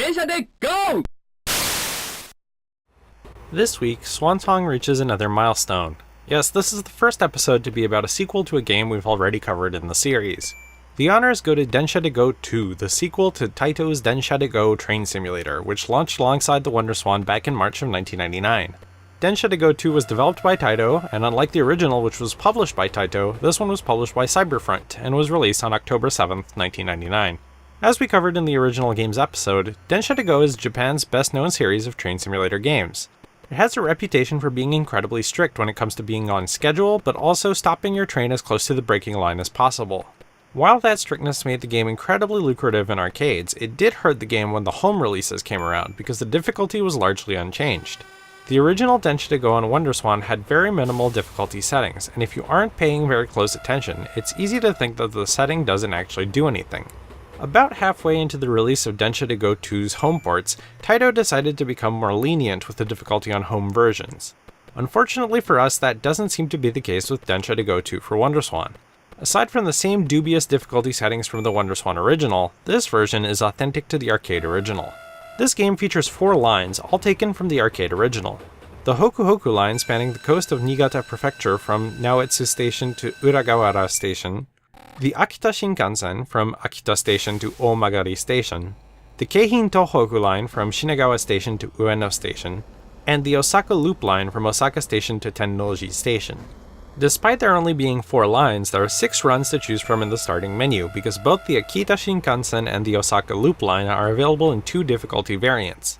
Densha de Go! This week, Swan Song reaches another milestone. Yes, this is the first episode to be about a sequel to a game we've already covered in the series. The honors go to Densha de Go 2, the sequel to Taito's Densha de Go train simulator, which launched alongside the WonderSwan back in March of 1999. Densha de Go 2 was developed by Taito, and unlike the original which was published by Taito, this one was published by CyberFront, and was released on October 7th, 1999. As we covered in the original games episode, Densha de Go is Japan's best-known series of train simulator games. It has a reputation for being incredibly strict when it comes to being on schedule, but also stopping your train as close to the braking line as possible. While that strictness made the game incredibly lucrative in arcades, it did hurt the game when the home releases came around because the difficulty was largely unchanged. The original Densha de Go on WonderSwan had very minimal difficulty settings, and if you aren't paying very close attention, it's easy to think that the setting doesn't actually do anything. About halfway into the release of Densha de Go 2's home ports, Taito decided to become more lenient with the difficulty on home versions. Unfortunately for us, that doesn't seem to be the case with Densha de Go 2 for WonderSwan. Aside from the same dubious difficulty settings from the WonderSwan original, this version is authentic to the arcade original. This game features 4 lines, all taken from the arcade original. The Hoku Hoku line spanning the coast of Niigata Prefecture from Naoetsu Station to Uragawara Station, the Akita Shinkansen from Akita Station to Omagari Station, the Keihin Tohoku line from Shinagawa Station to Ueno Station, and the Osaka Loop line from Osaka Station to Tennoji Station. Despite there only being 4 lines, there are 6 runs to choose from in the starting menu, because both the Akita Shinkansen and the Osaka Loop line are available in 2 difficulty variants.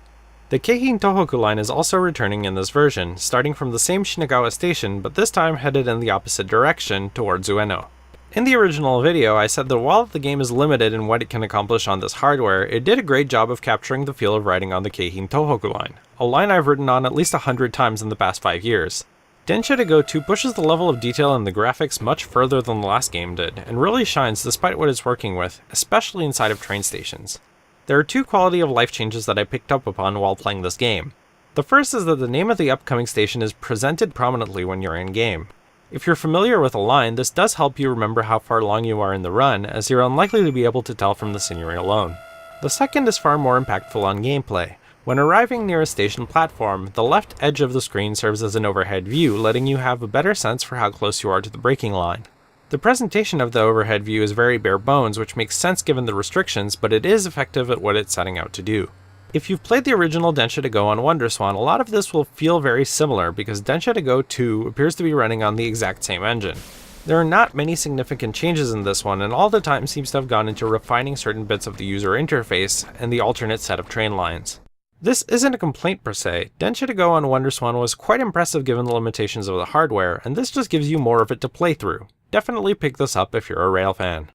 The Keihin Tohoku line is also returning in this version, starting from the same Shinagawa Station, but this time headed in the opposite direction, towards Ueno. In the original video, I said that while the game is limited in what it can accomplish on this hardware, it did a great job of capturing the feel of riding on the Keihin Tohoku line, a line I've ridden on at least 100 times in the past 5 years. Densha de Go 2 pushes the level of detail in the graphics much further than the last game did, and really shines despite what it's working with, especially inside of train stations. There are 2 quality of life changes that I picked up upon while playing this game. The first is that the name of the upcoming station is presented prominently when you're in-game. If you're familiar with a line, this does help you remember how far along you are in the run, as you're unlikely to be able to tell from the scenery alone. The second is far more impactful on gameplay. When arriving near a station platform, the left edge of the screen serves as an overhead view, letting you have a better sense for how close you are to the braking line. The presentation of the overhead view is very bare bones, which makes sense given the restrictions, but it is effective at what it's setting out to do. If you've played the original Densha de Go on WonderSwan, a lot of this will feel very similar because Densha de Go 2 appears to be running on the exact same engine. There are not many significant changes in this one, and all the time seems to have gone into refining certain bits of the user interface and the alternate set of train lines. This isn't a complaint per se. Densha de Go on WonderSwan was quite impressive given the limitations of the hardware, and this just gives you more of it to play through. Definitely pick this up if you're a rail fan.